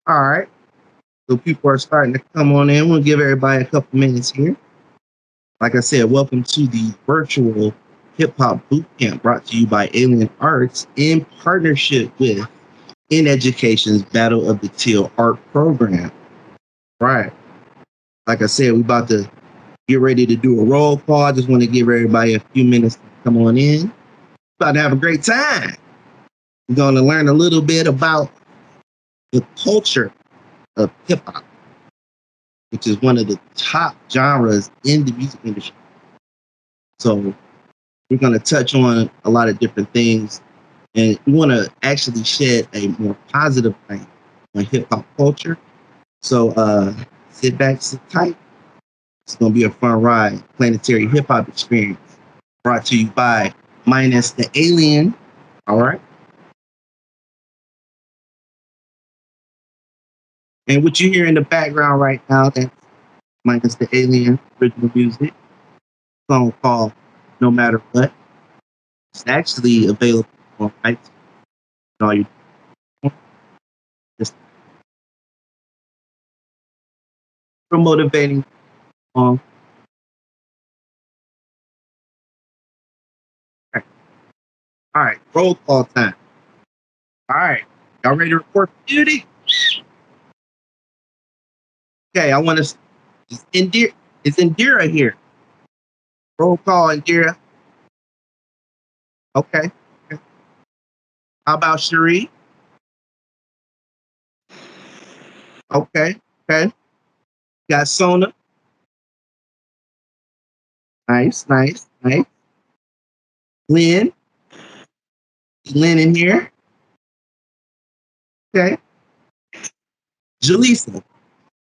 All right. So people are starting to come on in. We'll give everybody a couple minutes here. Like I said, welcome to the virtual hip hop boot camp brought to you by Alien Arts in partnership with In Education's Battle of the Teal art program. Right. Like I said, we about to get ready to do a roll call. I just want to give everybody a few minutes to come on in. About to have a great time. We're going to learn a little bit about the culture of hip hop, which is one of the top genres in the music industry. So we're going to touch on a lot of different things, and we want to actually shed a more positive light on hip hop culture. So sit back, sit tight. It's going to be a fun ride. Planetary Hip Hop Experience brought to you by Minus the Alien. All right. And what you hear in the background right now, that's Minus the Alien original music. Song called No Matter What. It's actually available on iTunes. All you just for motivating song. All right, roll call time. All right, y'all ready to report for duty? Okay, I want to. Is Indira here? Roll call, Indira. Okay. How about Cherie? Okay. Got Sona. Nice. Lynn. Lynn in here. Okay. Jaleesa.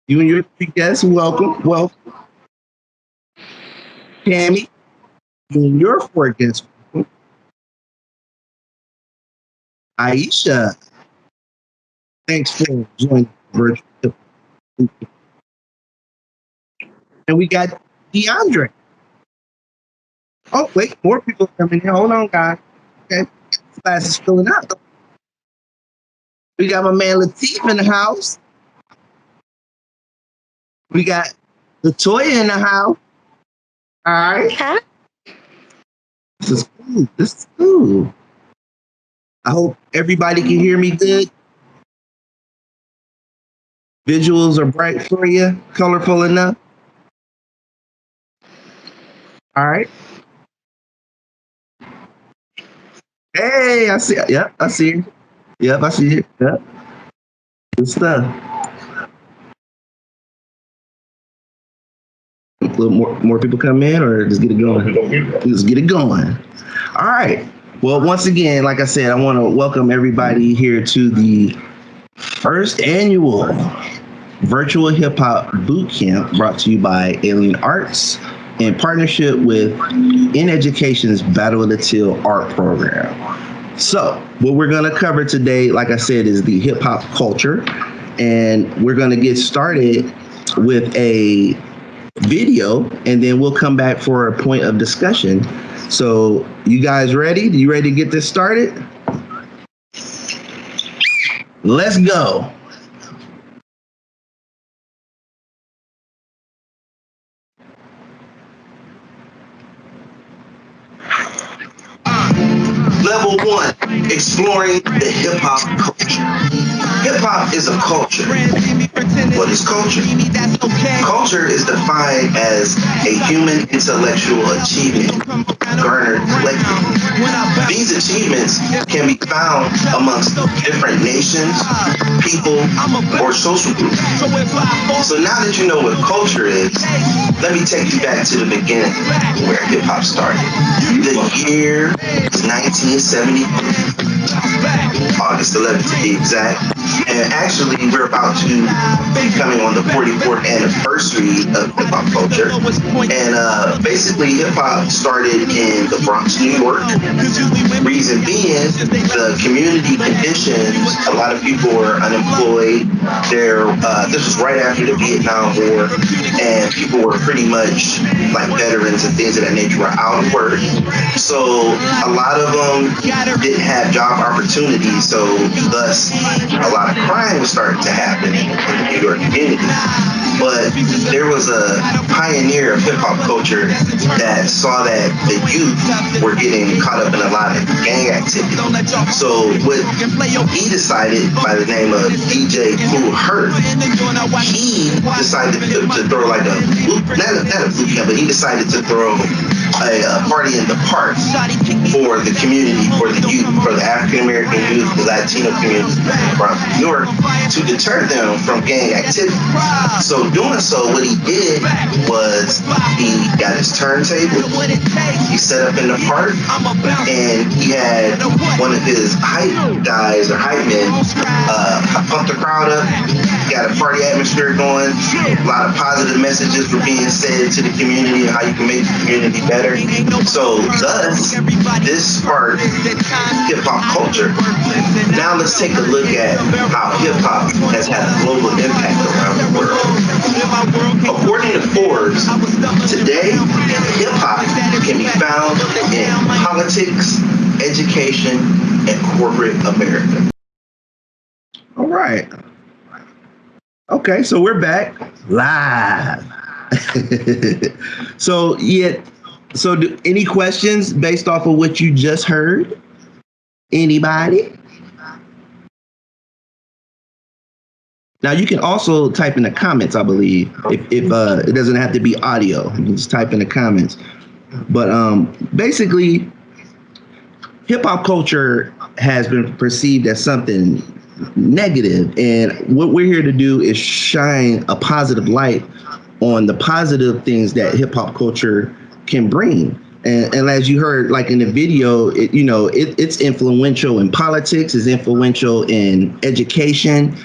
You and your three guests, welcome. Tammy. You and your four guests, welcome. Aisha. Thanks for joining the virtual. And we got DeAndre. Oh, wait, more people coming in. Hold on, guys. Okay. This class is filling up. We got my man Latif in the house. We got Latoya in the house. All right. Huh? This is cool. I hope everybody can hear me good. Visuals are bright for you, colorful enough. All right. Hey, I see. Yep, I see you. Yep, I see you. Yep. Good stuff. A little more people come in, or just get it going? Just get it going. All right. Well, once again, like I said, I want to welcome everybody here to the first annual virtual hip hop boot camp brought to you by Alien Arts in partnership with In Education's Battle of the Teal art program. So what we're going to cover today, like I said, is the hip hop culture. And we're going to get started with a video, and then we'll come back for a point of discussion. So you guys ready? You ready to get this started? Let's go. Level 1, exploring the hip hop culture. Hip hop is a culture. What is culture? Culture is defined as a human intellectual achievement garnered collectively. These achievements can be found amongst different nations, people, or social groups. So now that you know what culture is, let me take you back to the beginning where hip hop started. The year is 1970, August 11th to be exact. And actually, we're about to be coming on the 44th anniversary of hip hop culture. And basically, hip hop started in the Bronx, New York. Reason being, the community conditions, a lot of people were unemployed. This was right after the Vietnam War, and people were pretty much like veterans and things of that nature were out of work. So a lot of them didn't have job opportunities, so thus a lot of crime was starting to happen in the New York community. But there was a pioneer of hip hop culture that saw that the youth were getting caught up in a lot of gang activity. So what he decided, by the name of DJ Kool Herc, he decided to throw like not a boot camp, but he decided to throw a party in the park for the community, for the youth, for the African American youth, the Latino community from New York, to deter them from gang activity. So doing so, what he did was he got his turntable, he set up in the park, and he had one of his hype guys or hype men pump the crowd up, got a party atmosphere going, a lot of positive messages were being said to the community and how you can make the community better. So thus, this sparked hip-hop culture. Now let's take a look at how hip-hop has had a global impact around the world. According to Forbes, today, hip-hop can be found in politics, education, and corporate America. All right. Okay, so we're back live. So any questions based off of what you just heard? Anybody? Now you can also type in the comments, I believe. If it doesn't have to be audio, you can just type in the comments. But basically, hip hop culture has been perceived as something negative, and what we're here to do is shine a positive light on the positive things that hip hop culture can bring. And as you heard, like in the video, it's influential in politics, it's influential in education,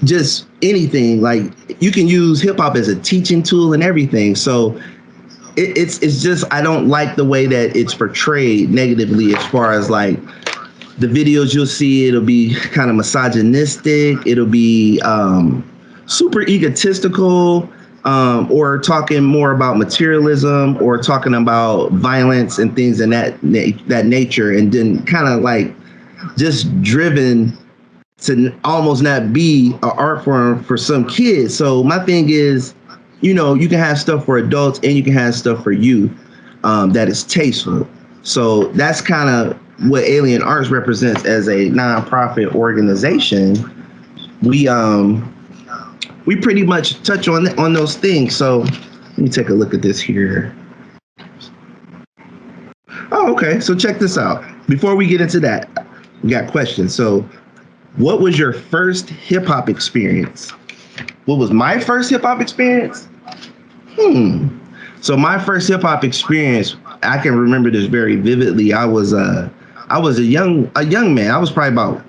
just anything. Like you can use hip hop as a teaching tool and everything. So it's just, I don't like the way that it's portrayed negatively as far as like the videos you'll see. It'll be kind of misogynistic. It'll be super egotistical, or talking more about materialism or talking about violence and things in that nature, and then kind of like just driven to almost not be an art form for some kids. So my thing is, you can have stuff for adults and you can have stuff for youth that is tasteful. So that's kind of what Alien Arts represents as a nonprofit organization. We pretty much touch on those things. So let me take a look at this here. Oh, okay. So check this out. Before we get into that, we got questions. So what was your first hip hop experience? What was my first hip hop experience? So my first hip hop experience, I can remember this very vividly. I was a young man. I was probably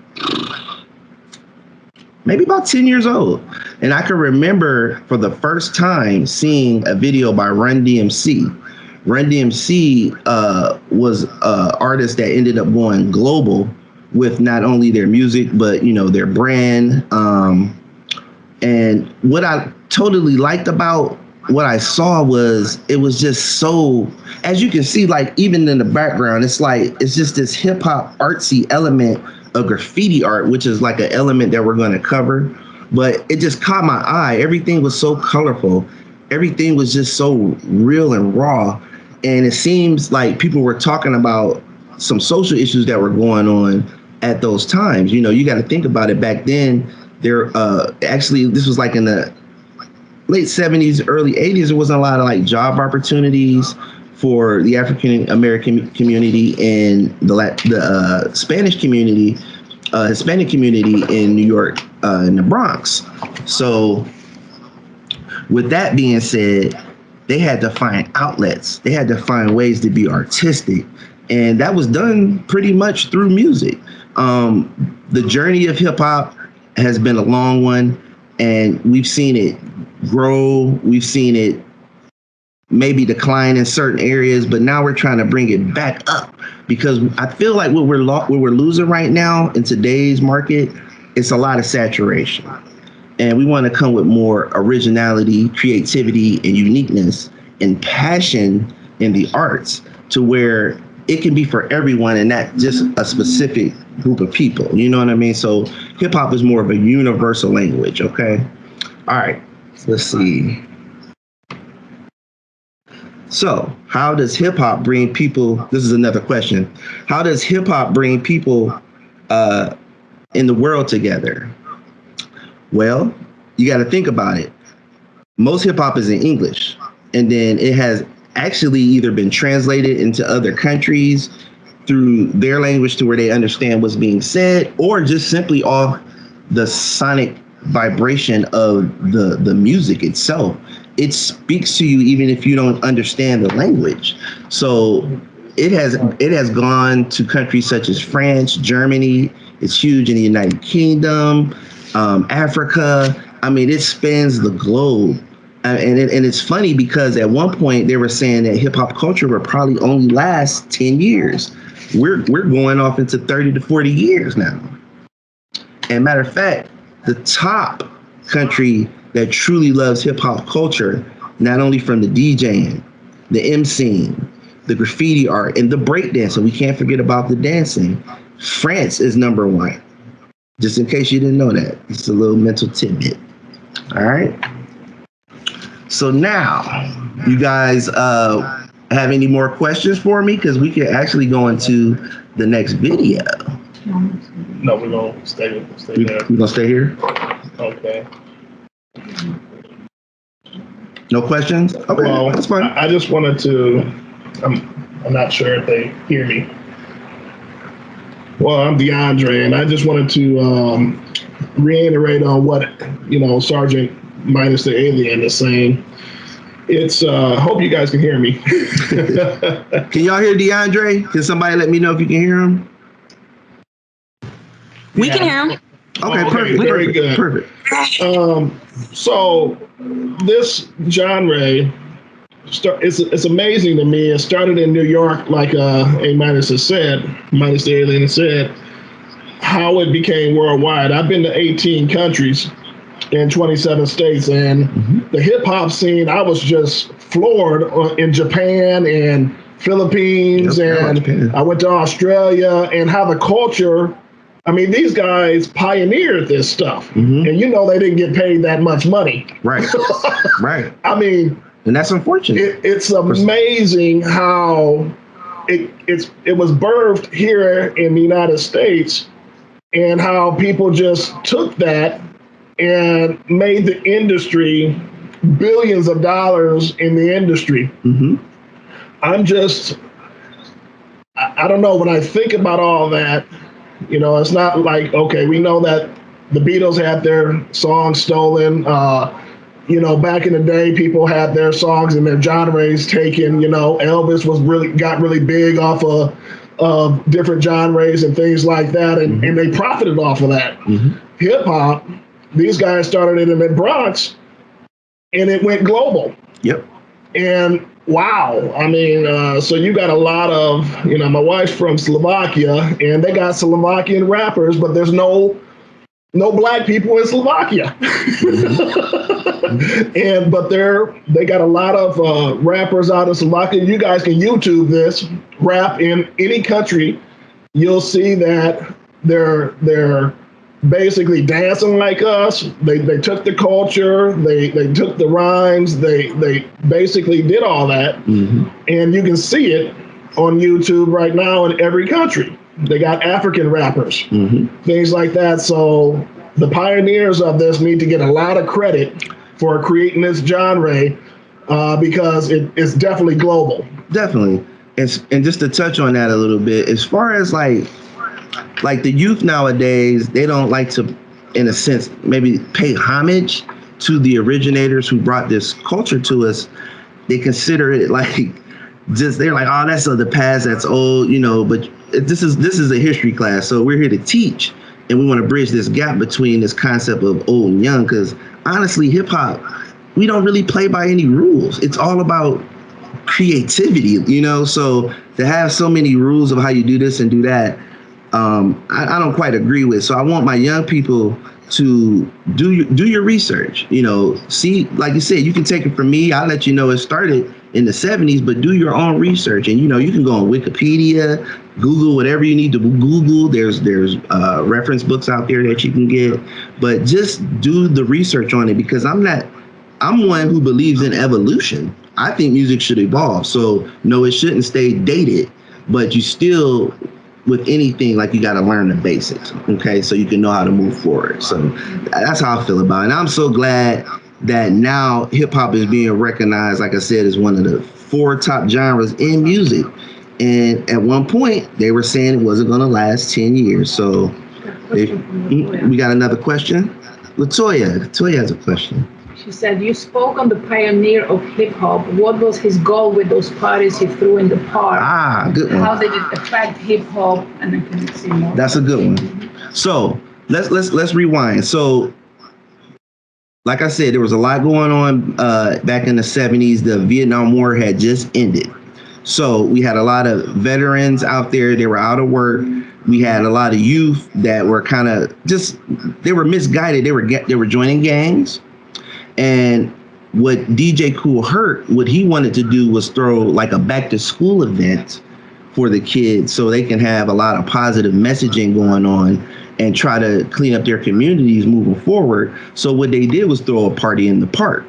maybe about 10 years old. And I can remember for the first time seeing a video by Run DMC. Run DMC was an artist that ended up going global with not only their music, but, their brand. And what I totally liked about what I saw was it was just so, as you can see, like even in the background, it's just this hip hop artsy element of graffiti art, which is like an element that we're going to cover. But it just caught my eye. Everything was so colorful. Everything was just so real and raw. And it seems like people were talking about some social issues that were going on at those times. You got to think about it. Back then, actually, this was like in the late 70s, early 80s, there wasn't a lot of like job opportunities for the African American community and the Spanish community, Hispanic community in New York, in the Bronx. So with that being said, they had to find outlets. They had to find ways to be artistic. And that was done pretty much through music. The journey of hip hop has been a long one, and we've seen it grow. We've seen it maybe decline in certain areas, but now we're trying to bring it back up, because I feel like what we're losing right now in today's market, it's a lot of saturation. And we want to come with more originality, creativity, and uniqueness and passion in the arts, to where it can be for everyone and not just a specific group of people. You know what I mean? So hip hop is more of a universal language. Okay. All right. Let's see. So, how does hip hop bring people? This is another question. How does hip hop bring people in the world together? Well, you got to think about it. Most hip hop is in English, and then it has actually either been translated into other countries through their language to where they understand what's being said, or just simply off the sonic vibration of the music itself. It speaks to you even if you don't understand the language. So it has gone to countries such as France, Germany. It's huge in the United Kingdom, Africa. I mean, it spans the globe. And it's funny because at one point they were saying that hip hop culture would probably only last 10 years. We're going off into 30 to 40 years now. And matter of fact, the top country that truly loves hip hop culture, not only from the DJing, the MCing, the graffiti art, and the breakdancing, we can't forget about the dancing. France is number one. Just in case you didn't know that. It's a little mental tidbit. All right. So now, you guys have any more questions for me? Because we can actually go into the next video. No, we're going to stay there. We're going to stay here? Okay. No questions? Okay, well, that's fine. I just wanted to, I'm not sure if they hear me. Well, I'm DeAndre, and I just wanted to reiterate on what, Sergeant Minus the Alien is saying. It's, hope you guys can hear me. Can y'all hear DeAndre? Can somebody let me know if you can hear him? We can hear him. Okay, perfect. Very good. Perfect. So this genre, it's amazing to me. It started in New York, like A Minus has said, Minus the Alien has said, how it became worldwide. I've been to 18 countries in 27 states, and the hip hop scene, I was just floored in Japan and Philippines, and I went to Australia, and how the culture, I mean, these guys pioneered this stuff, and they didn't get paid that much money. Right, right. I mean, and that's unfortunate. It's amazing how it was birthed here in the United States, and how people just took that and made the industry billions of dollars in the industry. I don't know, when I think about all that, it's not like, okay, we know that the Beatles had their songs stolen. Back in the day, people had their songs and their genres taken. Elvis got really big off of different genres and things like that, and they profited off of that. Hip hop, these guys started it in the Bronx, and it went global. Yep. And wow, I mean, so you got a lot of, my wife's from Slovakia, and they got Slovakian rappers, but there's no black people in Slovakia. But they got a lot of rappers out of Slovakia. You guys can YouTube this, rap in any country. You'll see that they're basically dancing like us. They took the culture, they took the rhymes, they basically did all that. And you can see it on YouTube right now in every country. They got African rappers, things like that. So the pioneers of this need to get a lot of credit for creating this genre, because it's definitely global. Definitely. And just to touch on that a little bit, as far as like the youth nowadays, they don't like to, in a sense, maybe pay homage to the originators who brought this culture to us. They consider it like, they're like, oh, that's of the past, that's old, but this is a history class. So we're here to teach, and we want to bridge this gap between this concept of old and young, because honestly, hip hop, we don't really play by any rules. It's all about creativity, so to have so many rules of how you do this and do that, I don't quite agree with. So I want my young people to do your research, see, like you said, you can take it from me. I'll let you know it started in the 70s, but do your own research. And, you can go on Wikipedia, Google, whatever you need to Google. There's reference books out there that you can get, but just do the research on it, because I'm one who believes in evolution. I think music should evolve. So no, it shouldn't stay dated, but you still, with anything, like, you got to learn the basics. Okay. So you can know how to move forward. So that's how I feel about it. And I'm so glad that now hip hop is being recognized, like I said, as one of the 4 top genres in music. And at one point they were saying it wasn't going to last 10 years. So we got another question. Latoya has a question. She said, you spoke on the pioneer of hip hop. What was his goal with those parties he threw in the park? Good one. How did it affect hip hop? And I can see more. That's a good one. So let's rewind. So, like I said, there was a lot going on back in the 70s. The Vietnam War had just ended. So we had a lot of veterans out there. They were out of work. We had a lot of youth that were kind of they were misguided. They were joining gangs. And what DJ Kool Herc, what he wanted to do was throw like a back to school event for the kids, so they can have a lot of positive messaging going on and try to clean up their communities moving forward. So what they did was throw a party in the park.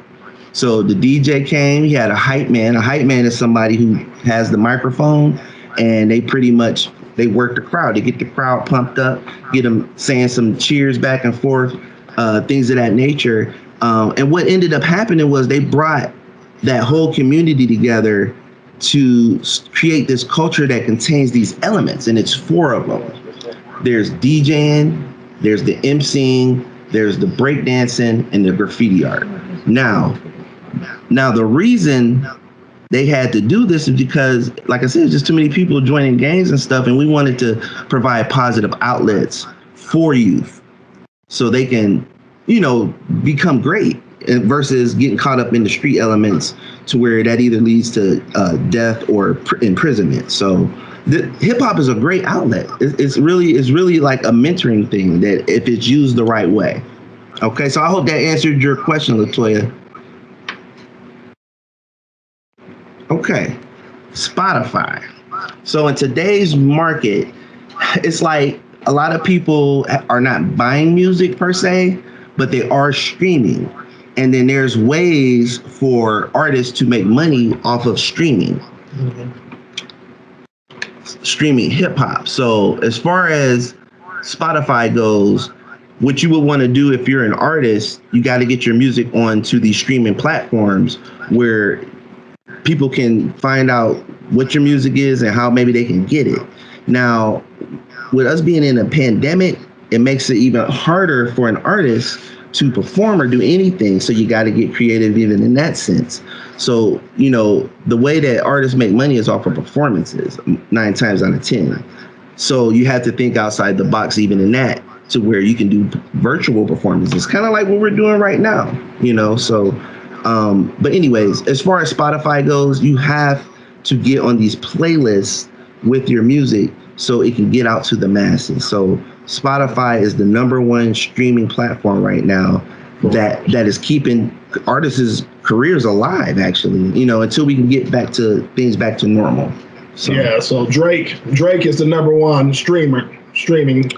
So the DJ came, he had a hype man. A hype man is somebody who has the microphone, and they work the crowd. They get the crowd pumped up, get them saying some cheers back and forth, things of that nature. And what ended up happening was they brought that whole community together to create this culture that contains these elements, and it's 4 of them. There's DJing, there's the emceeing, there's the breakdancing, and the graffiti art. Now the reason they had to do this is because, like I said, just too many people joining gangs and stuff, and we wanted to provide positive outlets for youth so they can, become great, versus getting caught up in the street elements to where that either leads to death or imprisonment. So hip hop is a great outlet. It's really like a mentoring thing that if it's used the right way. Okay, so I hope that answered your question, Latoya. Okay, Spotify. So in today's market, it's like a lot of people are not buying music per se, but they are streaming. And then there's ways for artists to make money off of streaming. Streaming hip hop. So as far as Spotify goes, what you would want to do if you're an artist, you got to get your music onto these streaming platforms where people can find out what your music is and how maybe they can get it. Now, with us being in a pandemic, it makes it even harder for an artist to perform or do anything. So you got to get creative even in that sense. So, the way that artists make money is off of performances 9 times out of 10. So you have to think outside the box even in that, to where you can do virtual performances, kind of like what we're doing right now, So, but anyways, as far as Spotify goes, you have to get on these playlists with your music so it can get out to the masses. So Spotify is the #1 streaming platform right now that is keeping artists' careers alive, actually, until we can get things back to normal. So. Yeah, so Drake is the #1 streaming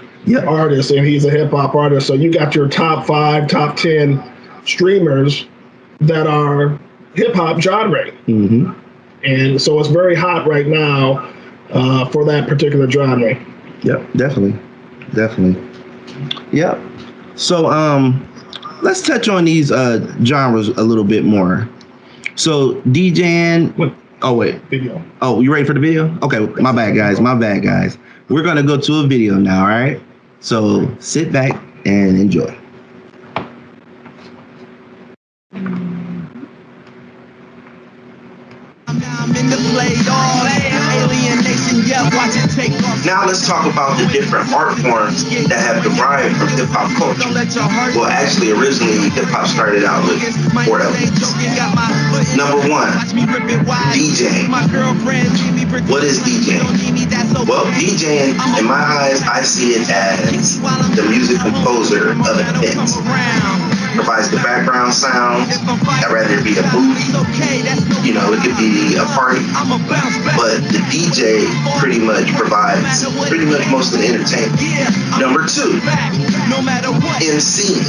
artist, and he's a hip hop artist. So you got your top 5, top 10 streamers that are hip hop genre. Mm-hmm. And so it's very hot right now for that particular genre. Yep, definitely. Yep. So let's touch on these genres a little bit more. So DJing. Oh wait. Video. Oh, you ready for the video? Okay, my bad guys. We're gonna go to a video now, all right? So sit back and enjoy. Now let's talk about the different art forms that have derived from hip hop culture. Well, actually, originally hip hop started out with 4 elements. #1, DJing. What is DJing? Well, DJing, in my eyes, I see it as the music composer of an event. Provides the the background sound. I'd rather it be a booth. You know, it could be a party. But the DJ pretty much provides pretty much most of the entertainment. Number 2, MCing.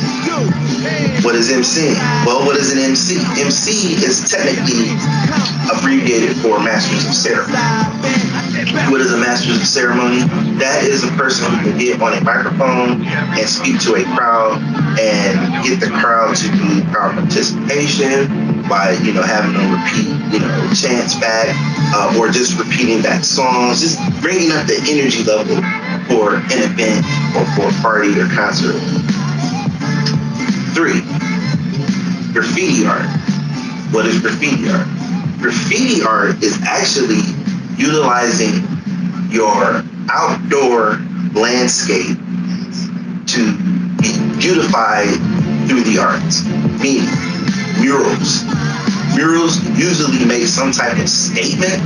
What is MCing? Well, what is an MC? MC is technically abbreviated for Masters of Ceremony. What is a Masters of Ceremony? That is a person who can get on a microphone and speak to a crowd and get the crowd to do crowd participation by, you know, having them repeat, you know, chants back or just repeating back songs, just bringing up the energy level for an event or for a party or concert. 3, graffiti art. What is graffiti art? Graffiti art is actually utilizing your outdoor landscape to be beautified through the arts. Meaning, murals. Murals usually make some type of statement.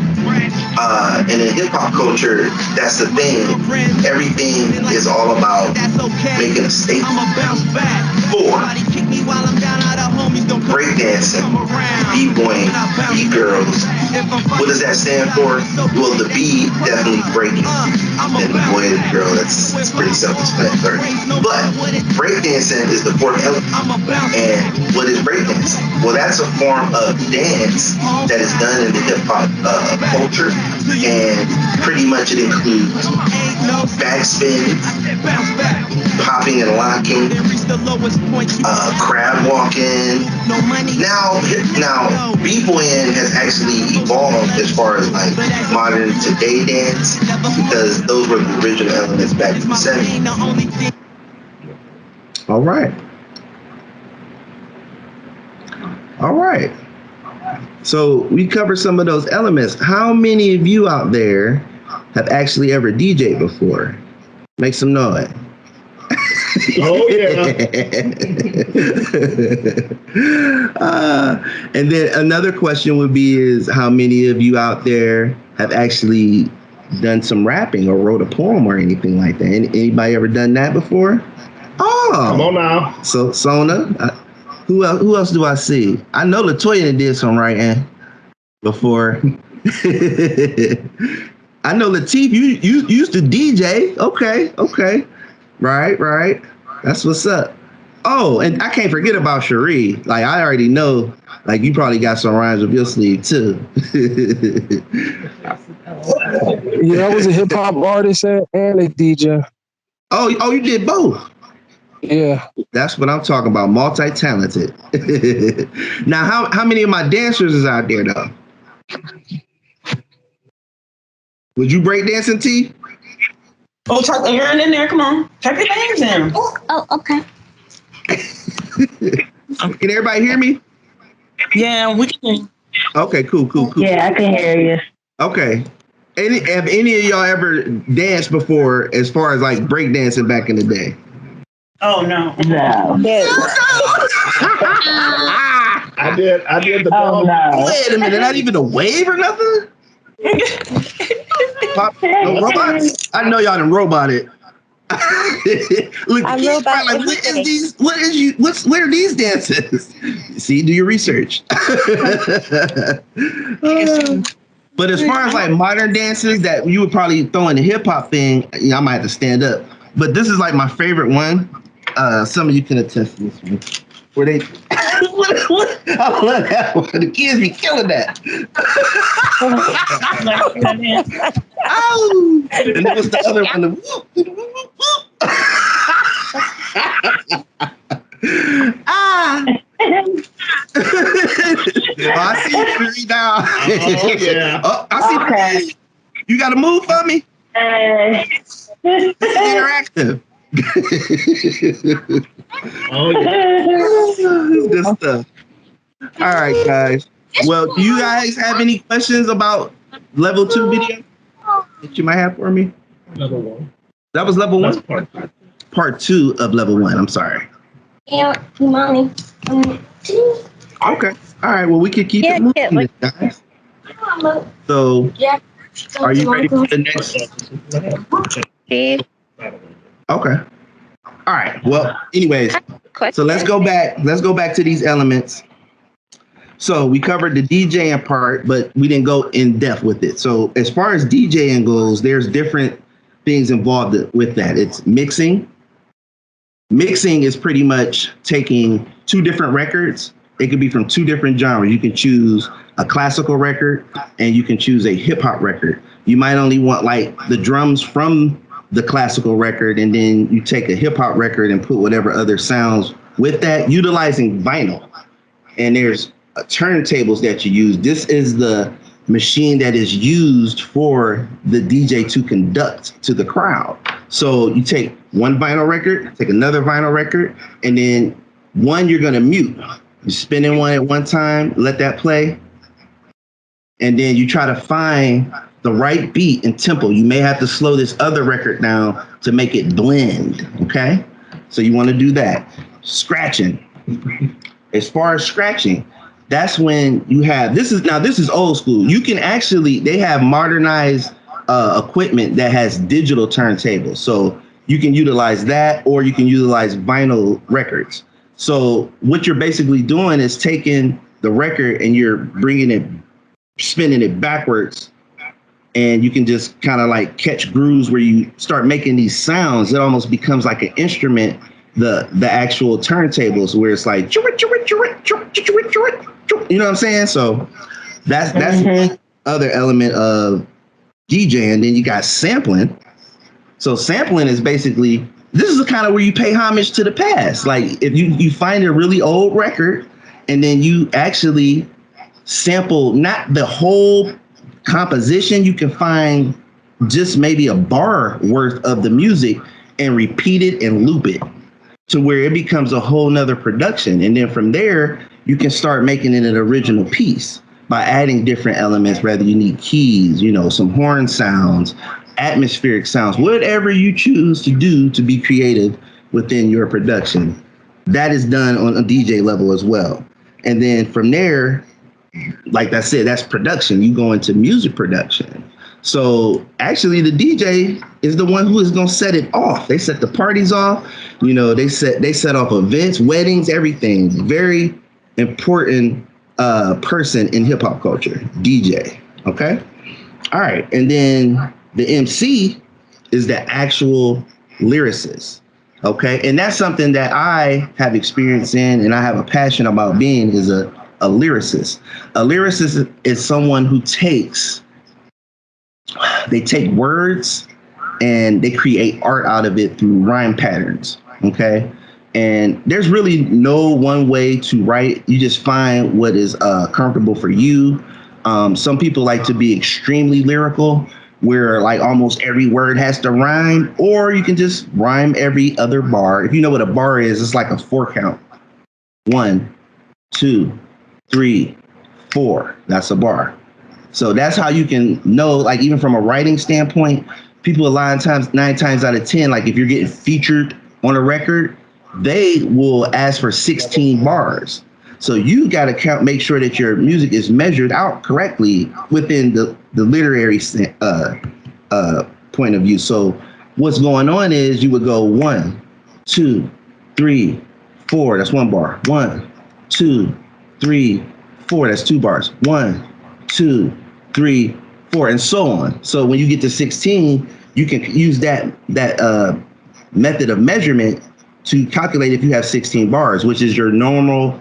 And in hip hop culture, that's the thing. Everything is all about making a statement. 4, breakdancing, b-boying, b-girls. What does that stand for? Well, the B definitely breaking, and the boy and the girl, it's pretty self-explanatory. But breakdancing is the 4th element. And what is breakdancing? Well, that's a form of dance that is done in the hip-hop culture, and pretty much it includes backspin, popping and locking, crab walking. Now b-boying has actually evolved as far as like modern today dance, because those were the original elements back in the 70s. All right. So we covered some of those elements. How many of you out there have actually ever DJed before? Make some noise. Oh yeah. And then another question would be is how many of you out there have actually done some rapping or wrote a poem or anything like that? Anybody ever done that before? Oh, come on now. So Sona, who else do I see? I know Latoya did some writing before. I know Lateef, you used to DJ. Okay. Right. That's what's up. Oh, and I can't forget about Cherie. Like, I already know, like, you probably got some rhymes up your sleeve, too. Yeah, I was a hip-hop artist and a DJ. Oh, you did both? Yeah. That's what I'm talking about, multi-talented. Now, how many of my dancers is out there, though? Would you break dancing, T? Oh, you're in there. Come on. Type your names in. Oh, okay. Can everybody hear me? Yeah, we can. Okay, cool. Yeah, I can hear you. Okay. Have any of y'all ever danced before, as far as like break dancing back in the day? Oh no. No. I did the Oh no. Wait a minute, not even a wave or nothing? No robots? I know y'all done roboted. Look, I'm he's robot like, what are these dances? See, do your research. But as far as like modern dances that you would probably throw in the hip hop thing, you know, I might have to stand up. But this is like my favorite one. Some of you can attest to this one. Where they, I love that one. The kids be killing that. Oh, and then what's the other one? I see you now. Oh, yeah. Oh, I see. Okay. You got to move for me. It's interactive. Oh yeah. Good stuff. All right, guys. Well, do you guys have any questions about level 2 video that you might have for me? Level 1. That was level 1? Part Part 2 of level 1. I'm sorry. Yeah, mommy. Okay. All right. Well, we can keep it moving, guys. So, are you ready for the next? Okay. All right. Well, anyways, So let's go back. Let's go back to these elements. So we covered the DJing part, but we didn't go in depth with it. So as far as DJing goes, there's different things involved with that. It's mixing. Mixing is pretty much taking two different records. It could be from two different genres. You can choose a classical record and you can choose a hip hop record. You might only want like the drums from the classical record, and then you take a hip hop record and put whatever other sounds with that, utilizing vinyl. And there's turntables that you use. This is the machine that is used for the DJ to conduct to the crowd. So you take one vinyl record, take another vinyl record, and then one you're going to mute. You're spinning one at one time, let that play, and then you try to find the right beat and tempo. You may have to slow this other record down to make it blend, okay? So you want to do that. Scratching. As far as scratching, that's when you have, this is old school. You can actually, they have modernized equipment that has digital turntables. So you can utilize that, or you can utilize vinyl records. So what you're basically doing is taking the record and you're bringing it, spinning it backwards, and you can just kind of like catch grooves where you start making these sounds. It almost becomes like an instrument, the actual turntables, where it's like, you know what I'm saying? So that's the other element of DJing. Then you got sampling. So sampling is basically, this is the kind of where you pay homage to the past. Like if you find a really old record and then you actually sample not the whole composition, you can find just maybe a bar worth of the music and repeat it and loop it to where it becomes a whole nother production. And then from there, you can start making it an original piece by adding different elements, whether you need keys, some horn sounds, atmospheric sounds, whatever you choose to do to be creative within your production. That is done on a DJ level as well. And then from there, like I said, that's production. You go into music production. So actually the DJ is the one who is going to set it off. They set the parties off. They set off events, weddings, everything. Very important person in hip hop culture, DJ. Okay. All right. And then the MC is the actual lyricist. Okay. And that's something that I have experience in and I have a passion about being is a lyricist. A lyricist is someone who they take words and they create art out of it through rhyme patterns. Okay. And there's really no one way to write. You just find what is comfortable for you. Some people like to be extremely lyrical, where like almost every word has to rhyme, or you can just rhyme every other bar. If you know what a bar is, it's like a 4 count. 1, 2, 3, 4. That's a bar. So that's how you can know, like even from a writing standpoint, people 9 times out of 10, like if you're getting featured on a record, they will ask for 16 bars. So you got to make sure that your music is measured out correctly within the literary point of view. So what's going on is you would go 1, 2, 3, 4. That's 1 bar. 1, 2, 3, 4. That's 2 bars. 1, 2, 3, 4, and so on. So when you get to 16, you can use that method of measurement to calculate if you have 16 bars, which is your normal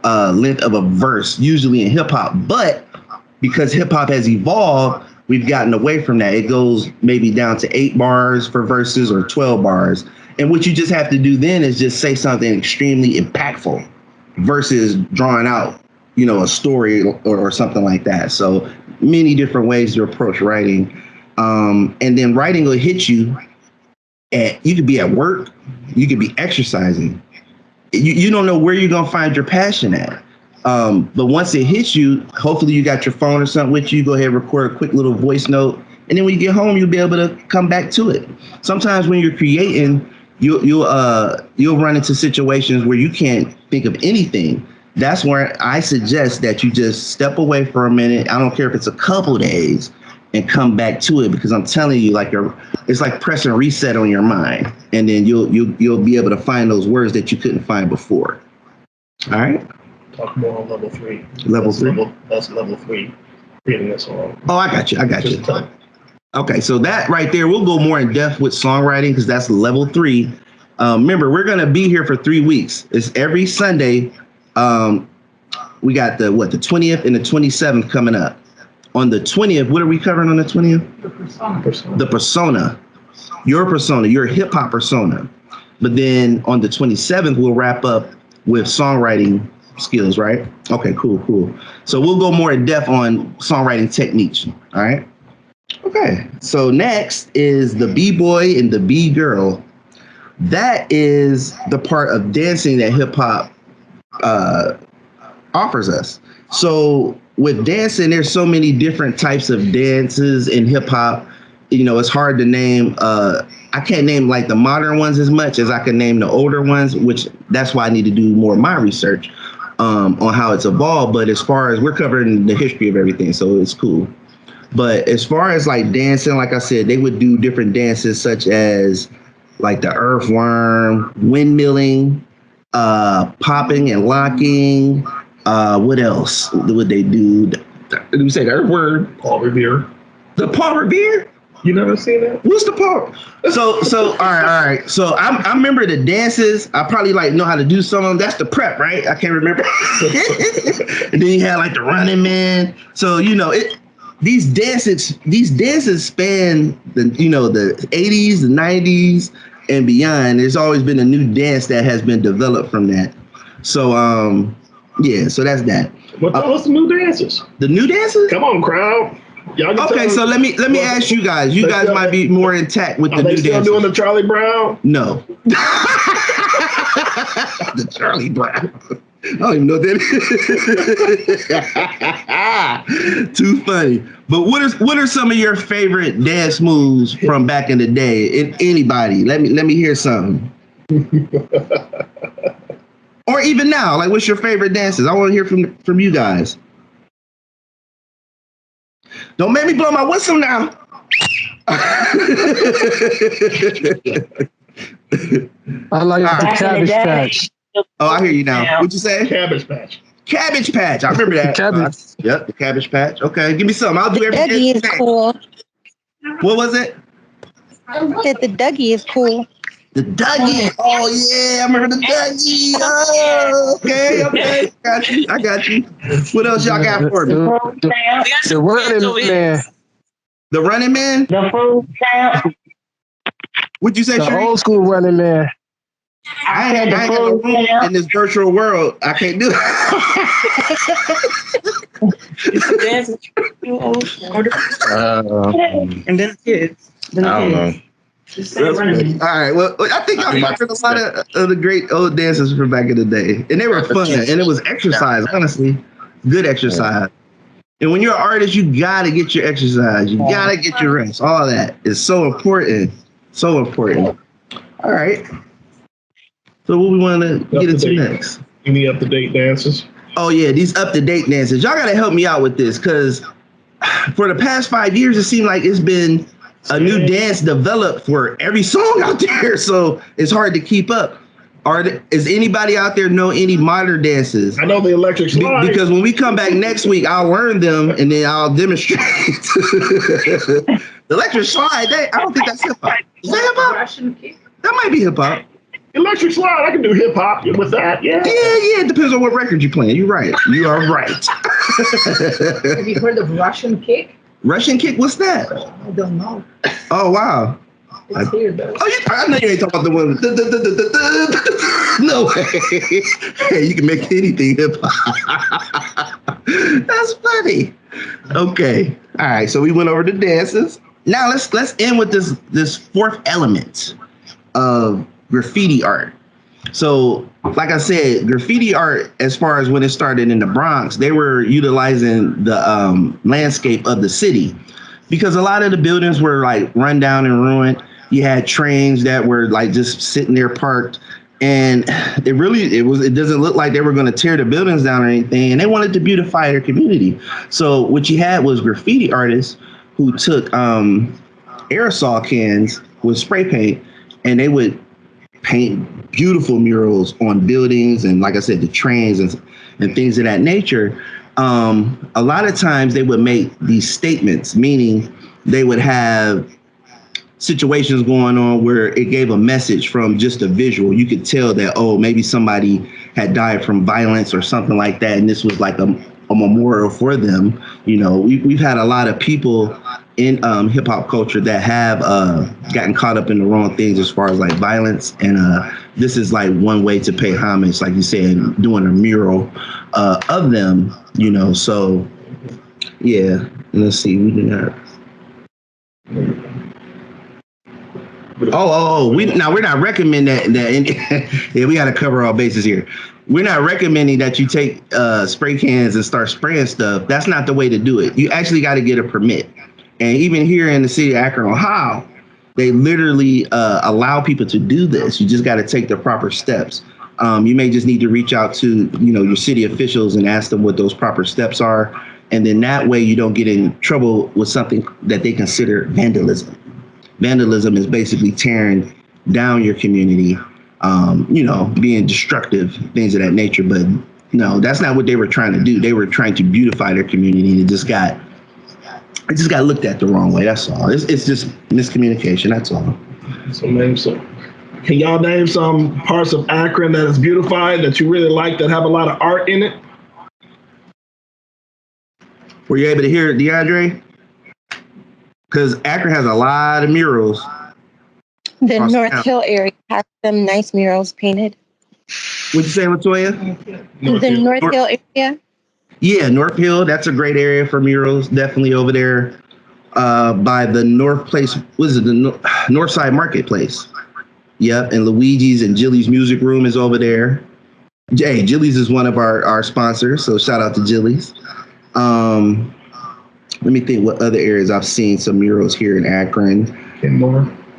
length of a verse, usually in hip hop. But because hip hop has evolved, we've gotten away from that. It goes maybe down to 8 bars for verses or 12 bars. And what you just have to do then is just say something extremely impactful versus drawing out, a story or something like that. So many different ways to approach writing. And then writing will hit you you could be at work, you could be exercising. You don't know where you're going to find your passion at. But once it hits you, hopefully you got your phone or something with you, go ahead and record a quick little voice note. And then when you get home, you'll be able to come back to it. Sometimes when you're creating, you'll run into situations where you can't think of anything. That's where I suggest that you just step away for a minute. I don't care if it's a couple days and come back to it, because I'm telling you, like it's like pressing reset on your mind, and then you'll be able to find those words that you couldn't find before. All right. Talk more on level 3. Level 3. That's level 3. Reading this song. Oh, I got you. Okay, so that right there, we'll go more in depth with songwriting because that's level 3. Remember, we're gonna be here for 3 weeks. It's every Sunday. We got the 20th and the 27th coming up. On the 20th, what are we covering on the 20th? The persona. Your persona, your hip hop persona. But then on the 27th, we'll wrap up with songwriting skills, right? Okay, cool. So we'll go more in depth on songwriting techniques, all right? Okay, so next is the B-boy and the B-girl. That is the part of dancing that hip hop offers us. So with dancing, there's so many different types of dances in hip hop. You know, it's hard to name. I can't name like the modern ones as much as I can name the older ones, which that's why I need to do more of my research on how it's evolved. But as far as we're covering the history of everything, so it's cool. But as far as like dancing, like I said, they would do different dances such as like the earthworm, windmilling, popping and locking. What else would they do? Did we say the earthworm? Paul Revere. The Paul Revere? You never seen that? What's the Paul? So all right. So I remember the dances. I probably like know how to do some of them. That's the prep, right? I can't remember. And then you had like the Running Man. So you know it. These dances span the 80s, the 90s, and beyond. There's always been a new dance that has been developed from that. So yeah, so that's that. Well, tell us the new dances. The new dances? Come on, crowd. Y'all okay, so let me ask you guys. You guys might be more intact with the new dances. Are they still doing the Charlie Brown? No. The Charlie Brown. I don't even know what that is. Too funny. But what are some of your favorite dance moves from back in the day? Anybody? Let me hear something. Or even now, like what's your favorite dances? I want to hear from you guys. Don't make me blow my whistle now. I like the Cabbage Patch. Oh, I hear you now. What'd you say? Cabbage Patch. Cabbage Patch. I remember that. Yep, the Cabbage Patch. Okay, give me some. I'll do everything. Dougie is cool. What was it? I said the Dougie is cool. The Dougie. Oh yeah, I remember the Dougie. Oh, okay. I got you. What else y'all got for me? The Running Man. The Running Man? The food stamp. What'd you say, The old school Running Man. I ain't got no room in this virtual world. I can't do it. And then kids. I don't know. All right. Well, I think I remember a lot of the great old dances from back in the day, and they were fun, and it was exercise. Honestly, good exercise. And when you're an artist, you gotta get your exercise. You gotta get your rest. All of that is so important. So important. All right. So what we want to get into next? Any up-to-date dances? Oh yeah, these up-to-date dances. Y'all gotta help me out with this, because for the past 5 years, it seemed like it's been a new dance developed for every song out there. So it's hard to keep up. Is anybody out there know any modern dances? I know the electric slide. Because when we come back next week, I'll learn them and then I'll demonstrate. The electric slide, I don't think that's hip hop. Is that hip hop? Russian kick. That might be hip hop. Electric slide, I can do hip hop with that. Yeah. Yeah. It depends on what record you're playing. You're right. You are right. Have you heard of Russian kick? Russian kick? What's that? I don't know. Oh wow. It's here though. Oh, I know you ain't talking about the one. No way. Hey, you can make anything hip hop. That's funny. Okay. All right. So we went over the dances. Now let's end with this fourth element of graffiti art. So, like I said, graffiti art, as far as when it started in the Bronx, they were utilizing the landscape of the city, because a lot of the buildings were like run down and ruined. You had trains that were like just sitting there parked, and it doesn't look like they were going to tear the buildings down or anything, and they wanted to beautify their community. So what you had was graffiti artists who took aerosol cans with spray paint, and they would paint beautiful murals on buildings and, like I said, the trains and things of that nature. A lot of times they would make these statements, meaning they would have situations going on where it gave a message from just a visual. You could tell that, oh, maybe somebody had died from violence or something like that, and this was like a memorial for them. You know, we've had a lot of people in hip hop culture that have gotten caught up in the wrong things as far as like violence, and this is like one way to pay homage, like you said, doing a mural of them. You know, so yeah. Let's see, we do that. We're not recommending that yeah, we got to cover all bases here. We're not recommending that you take spray cans and start spraying stuff. That's not the way to do it. You actually got to get a permit. And even here in the city of Akron, Ohio, they literally allow people to do this. You just got to take the proper steps. You may just need to reach out to, your city officials and ask them what those proper steps are. And then that way you don't get in trouble with something that they consider vandalism. Vandalism is basically tearing down your community, being destructive, things of that nature. But no, that's not what they were trying to do. They were trying to beautify their community, and it just got looked at the wrong way. That's all. It's just miscommunication. That's all. So can y'all name some parts of Akron that is beautified that you really like that have a lot of art in it? Were you able to hear it, DeAndre? Because Akron has a lot of murals. The North Hill area has some nice murals painted. What'd you say, Latoya? North Hill area? Yeah, North Hill. That's a great area for murals. Definitely over there by the North Place. What is it? The North Side Marketplace. Yep, and Luigi's and Jilly's Music Room is over there. Hey, Jilly's is one of our sponsors, so shout out to Jilly's. Let me think what other areas I've seen some murals here in Akron.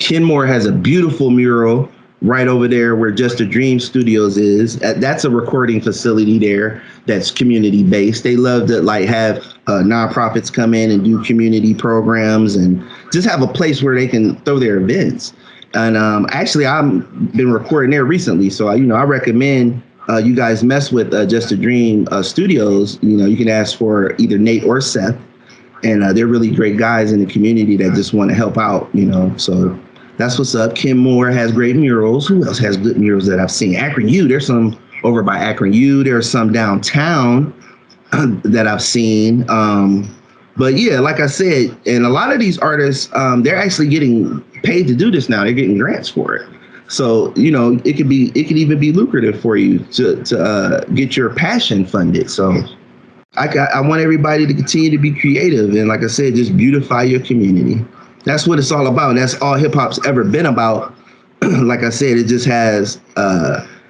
Kenmore has a beautiful mural right over there where Just a Dream Studios is. That's a recording facility there that's community based. They love to have nonprofits come in and do community programs and just have a place where they can throw their events. And actually, I've been recording there recently, so I recommend you guys mess with Just a Dream Studios. You can ask for either Nate or Seth. And they're really great guys in the community that just want to help out, So that's what's up. Kenmore has great murals. Who else has good murals that I've seen? Akron U. There's some over by Akron U. There's some downtown that I've seen. But yeah, like I said, and a lot of these artists, they're actually getting paid to do this now. They're getting grants for it. So, it could even be lucrative for you to get your passion funded. So I want everybody to continue to be creative. And like I said, just beautify your community. That's what it's all about. That's all hip hop's ever been about. Like I said, it just has,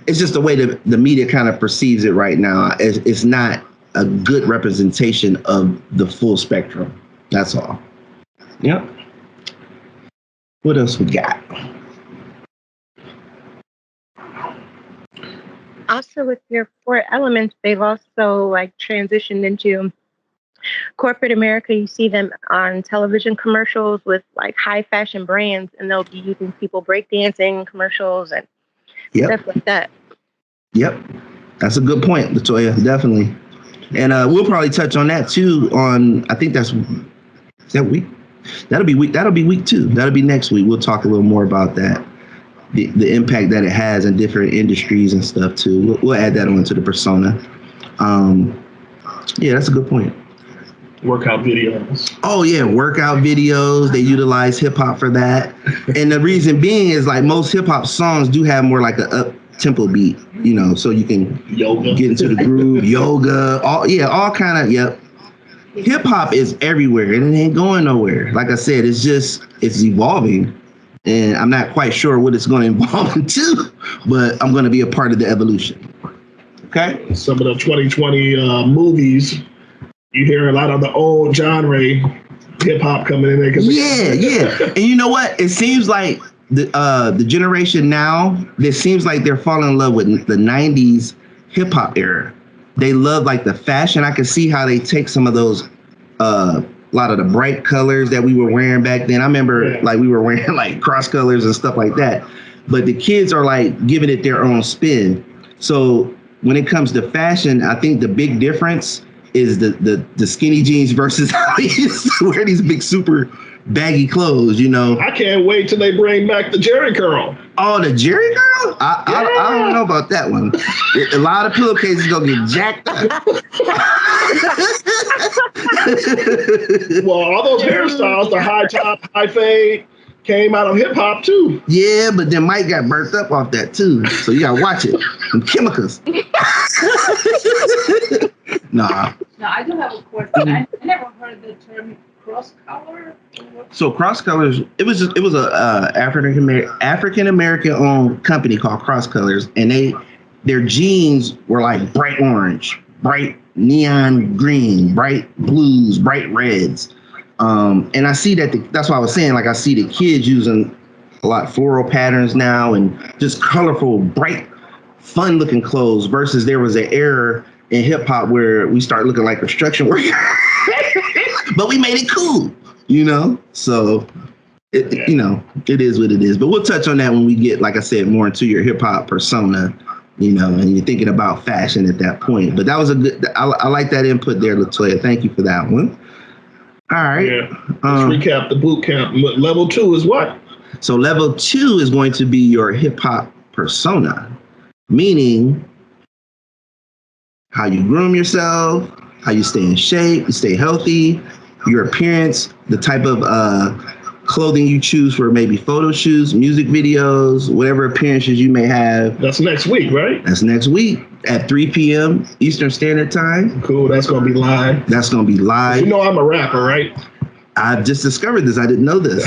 it's just the way that the media kind of perceives it right now. It's not a good representation of the full spectrum. That's all. Yep. What else we got? Also, with your 4 elements, they've also transitioned into corporate America. You see them on television commercials with high fashion brands, and they'll be using people breakdancing commercials and stuff like that. Yep, that's a good point, Latoya. Definitely, and we'll probably touch on that too. I think is that week. That'll be week 2. That'll be next week. We'll talk a little more about that. The impact that it has in different industries and stuff too. We'll add that onto the persona. Yeah, that's a good point. Workout videos. Oh yeah, workout videos. They utilize hip hop for that, and the reason being is most hip hop songs do have more like a up tempo beat, so you can get into the groove. Yoga, all kind of. Yep. Hip hop is everywhere, and it ain't going nowhere. Like I said, it's evolving. And I'm not quite sure what it's going to evolve into, but I'm going to be a part of the evolution. Okay. Some of the 2020 movies, you hear a lot of the old genre hip hop coming in there. Yeah. And you know what? It seems like the generation now, it seems like they're falling in love with the 90s hip hop era. They love the fashion. I can see how they take some of those a lot of the bright colors that we were wearing back then. I remember like we were wearing like cross colors and stuff like that. But the kids are like giving it their own spin. So when it comes to fashion, I think the big difference is the skinny jeans versus how we used to wear these big super baggy clothes, you know. I can't wait till they bring back the Jerry curl. Oh, the Jerry curl? I don't know about that one. A lot of pillowcases gonna get jacked up. Well, all those hairstyles, the high top, high fade, came out of hip hop too. Yeah, but then Mike got burnt up off that too. So you gotta watch it. Them chemicals. Nah. No, I do have a question. I never heard the term cross color. So Cross Colors, it was a African American owned company called Cross Colors, and their jeans were like bright orange, bright neon green, bright blues, bright reds. And I see that's what I was saying. Like I see the kids using a lot floral patterns now and just colorful, bright, fun looking clothes versus there was an era in hip hop where we start looking like construction workers, but we made it cool, you know? So, you know, it is what it is. But we'll touch on that when we get, like I said, more into your hip hop persona, you know, and you're thinking about fashion at that point. But that was I like that input there, Latoya. Thank you for that one. All right. Yeah. Let's recap the boot camp. Level 2 is what? So level 2 is going to be your hip hop persona, meaning how you groom yourself, how you stay in shape, you stay healthy, your appearance, the type of clothing you choose for maybe photo shoots, music videos, whatever appearances you may have. That's next week, right? That's next week at 3 p.m. Eastern Standard Time. Cool. That's going to be live. That's going to be live. You know I'm a rapper, right? I've just discovered this. I didn't know this.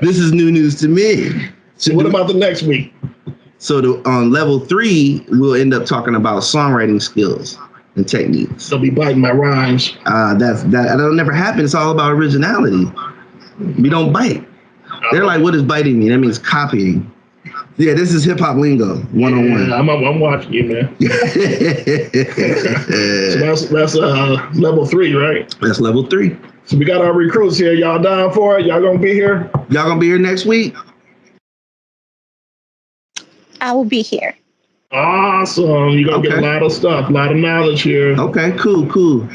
This is new news to me. So what about the next week? So on level 3, we'll end up talking about songwriting skills and techniques. They'll be biting my rhymes. That'll never happen. It's all about originality. We don't bite. They're like, what does biting mean? That means copying. Yeah, this is hip hop lingo 101. Yeah, I'm watching you, man. So that's level 3, right? That's level 3. So we got our recruits here. Y'all down for it? Y'all gonna be here? Y'all gonna be here next week? I will be here. Awesome. You're going to get a lot of stuff, a lot of knowledge here. Okay, cool.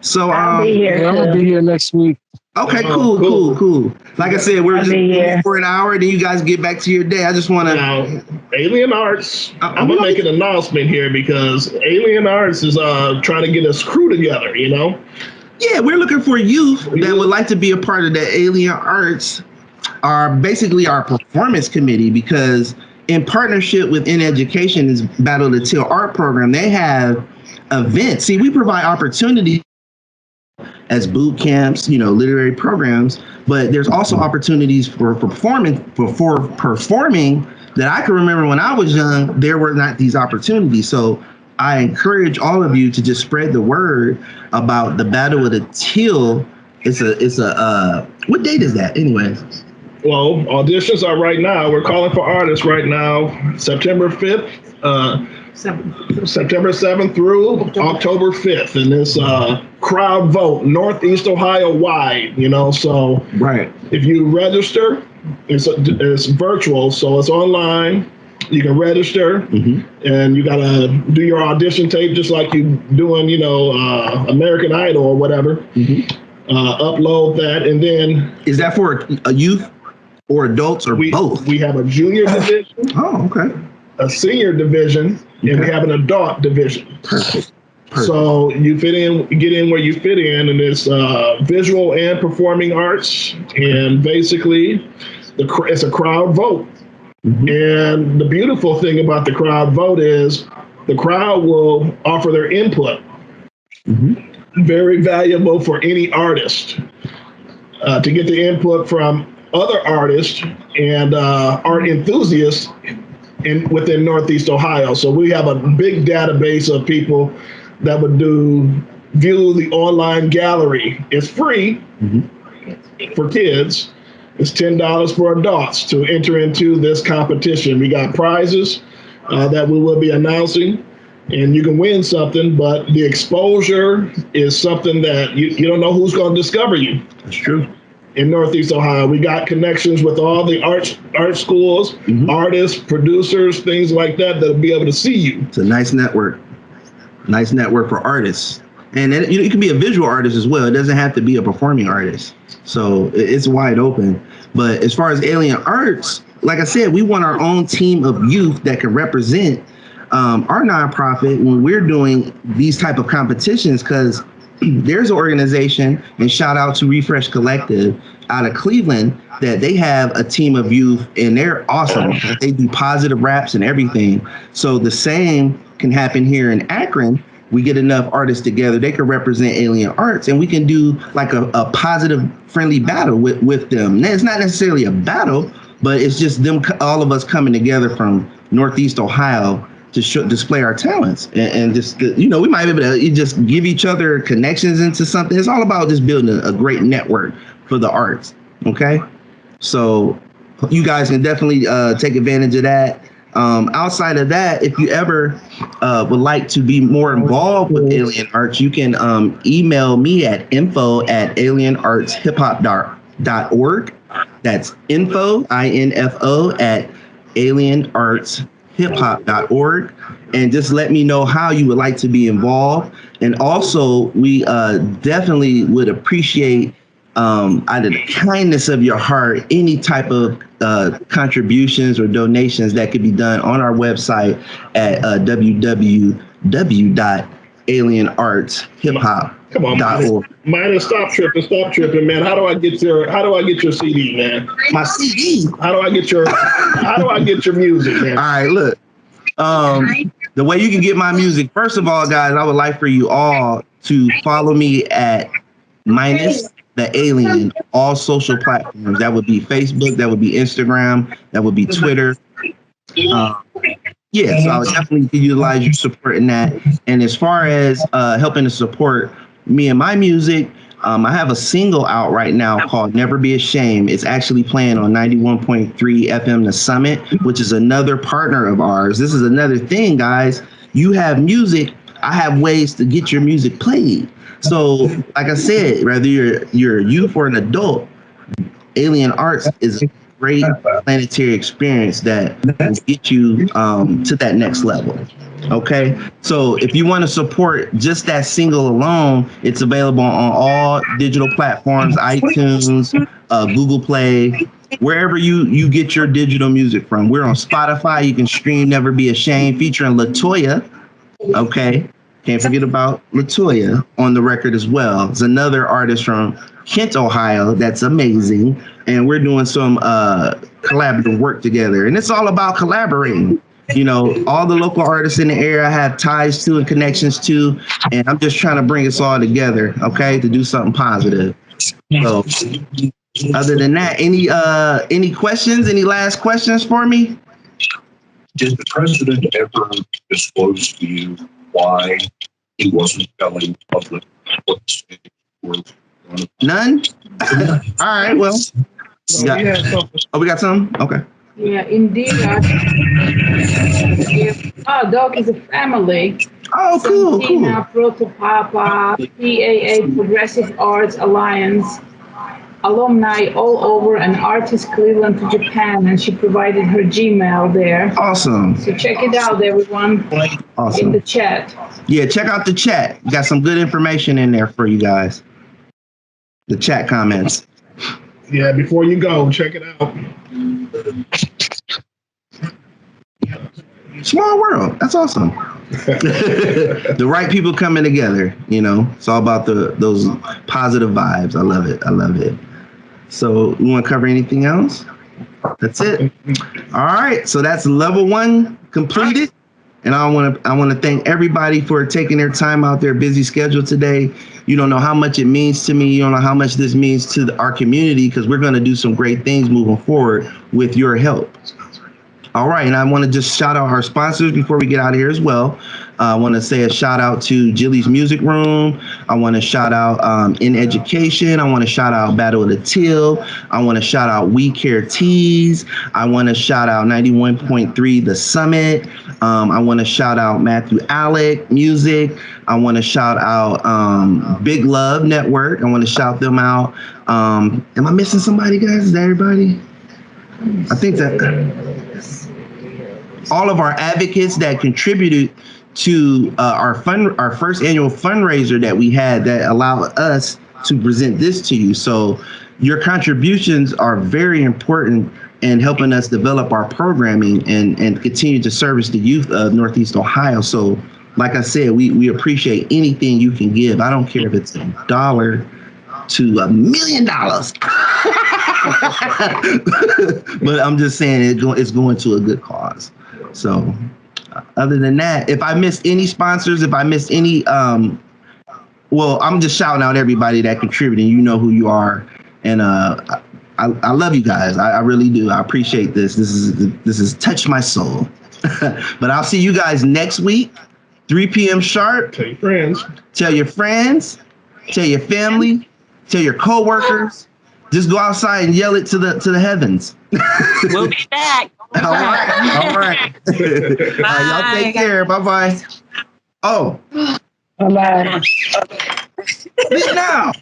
So I'll be here. I'm gonna be here next week. Okay, cool. Like I said, we're just for an hour, then you guys get back to your day. I just want to. Now, Alien Arts, I'm going to make an announcement here because Alien Arts is trying to get us crew together, you know? Yeah, we're looking for youth that would like to be a part of the Alien Arts, basically our performance committee, because in partnership with In Education's Battle of the Teal art program, they have events. See, we provide opportunities as boot camps, you know, literary programs, but there's also opportunities for performing that I can remember when I was young, there were not these opportunities. So I encourage all of you to just spread the word about the Battle of the Teal. It's a what date is that anyway? Well, auditions are right now. We're calling for artists right now, September 5th, September 7th through October 5th. And it's crowd vote, Northeast Ohio wide, you know. So right. If you register, it's virtual, so it's online. You can register, and you got to do your audition tape just like you doing, you know, American Idol or whatever. Upload that, and then... Is that for a youth? Or adults, or both? We have a junior division. Oh, okay. A senior division, and we have an adult division. Perfect. So you get in where you fit in, and it's visual and performing arts, and basically, it's a crowd vote. And the beautiful thing about the crowd vote is the crowd will offer their input. Very valuable for any artist to get the input from other artists and art enthusiasts within Northeast Ohio. So we have a big database of people that would view the online gallery. It's free for kids. It's $10 for adults to enter into this competition. We got prizes that we will be announcing. and you can win something, but the exposure is something that you don't know who's going to discover you. That's true. In Northeast Ohio, we got connections with all the art schools, artists, producers, things like that that'll be able to see you. It's a nice network for artists. And then, you can be a visual artist as well. It doesn't have to be a performing artist. So it's wide open. But as far as Alien Arts, like I said, we want our own team of youth that can represent our nonprofit when we're doing these type of competitions, because there's an organization, and shout out to Refresh Collective out of Cleveland, that they have a team of youth and they're awesome. They do positive raps and everything. So the same can happen here in Akron. We get enough artists together, they can represent Alien Arts, and we can do like a positive, friendly battle with them. Now, it's not necessarily a battle, but it's just them, all of us coming together from Northeast Ohio to display our talents and just, we might be able to just give each other connections into something. It's all about just building a great network for the arts. Okay, so you guys can definitely take advantage of that. Outside of that, if you ever would like to be more involved with Alien Arts, you can email me at info@alienartshiphop.org. That's info, INFO, at alienartshiphop.org, and just let me know how you would like to be involved. And also, we definitely would appreciate, out of the kindness of your heart, any type of contributions or donations that could be done on our website at www.alienartshiphop.org. Come on, Minus, stop tripping, man. How do I get your CD, man? My CD. How do I get your music, man? All right, look. The way you can get my music, first of all, guys, I would like for you all to follow me at Minus the Alien, all social platforms. That would be Facebook, that would be Instagram, that would be Twitter. So I would definitely utilize your support in that. And as far as helping to support me and my music, I have a single out right now called Never Be Ashamed. It's actually playing on 91.3 FM The Summit, which is another partner of ours. This is another thing, guys. You have music, I have ways to get your music played. So, like I said, whether you're a youth or an adult, Alien Arts is a great planetary experience that will get you to that next level. Okay, so if you want to support just that single alone, it's available on all digital platforms, iTunes, Google Play, wherever you get your digital music from. We're on Spotify. You can stream Never Be Ashamed featuring LaToya. Okay, can't forget about LaToya on the record as well. It's another artist from Kent, Ohio. That's amazing. And we're doing some collaborative work together. And it's all about collaborating. All the local artists in the area I have ties to and connections to. And I'm just trying to bring us all together, okay, to do something positive. So other than that, any questions? Any last questions for me? Did the president ever disclose to you why he wasn't telling public what the stage was? None? All right, well. We got some? Okay. Yeah, indeed. Dog is a family. Oh, cool. Santina, Protopapa, PAA, Progressive Arts Alliance, alumni all over, and Artist Cleveland to Japan, and she provided her Gmail there. Awesome. So check it out, everyone. Awesome. In the chat. Yeah, check out the chat. We got some good information in there for you guys. The chat comments. Yeah, before you go, check it out. Small world. That's awesome. The right people coming together, It's all about those positive vibes. I love it. So you want to cover anything else? That's it. All right. So that's level 1 completed. And I want to thank everybody for taking their time out their busy schedule today. You don't know how much it means to me. You don't know how much this means to our community, because we're going to do some great things moving forward with your help. All right, and I want to just shout out our sponsors before we get out of here as well. I want to say a shout out to Jilly's Music Room. I want to shout out In Education. I want to shout out Battle of the Teal. I want to shout out We Care Tees. I want to shout out 91.3 The Summit. I want to shout out Matthew Alec Music. I want to shout out Big Love Network. I want to shout them out. Am I missing somebody, guys? Is that everybody? I think that all of our advocates that contributed to our first annual fundraiser that we had that allowed us to present this to you. So your contributions are very important in helping us develop our programming and continue to service the youth of Northeast Ohio. So like I said, we appreciate anything you can give. I don't care if it's $1 to $1 million. But I'm just saying it's going to a good cause. So other than that, if I missed any sponsors, if I missed any, well, I'm just shouting out everybody that contributed. You know who you are. And I love you guys. I really do. I appreciate this. This is touched my soul. But I'll see you guys next week, 3 p.m. sharp. Tell your friends. Tell your friends. Tell your family. Tell your coworkers. Just go outside and yell it to the heavens. We'll be back. All right. All right. Y'all take care. Bye-bye. Oh. Bye-bye. Leave now.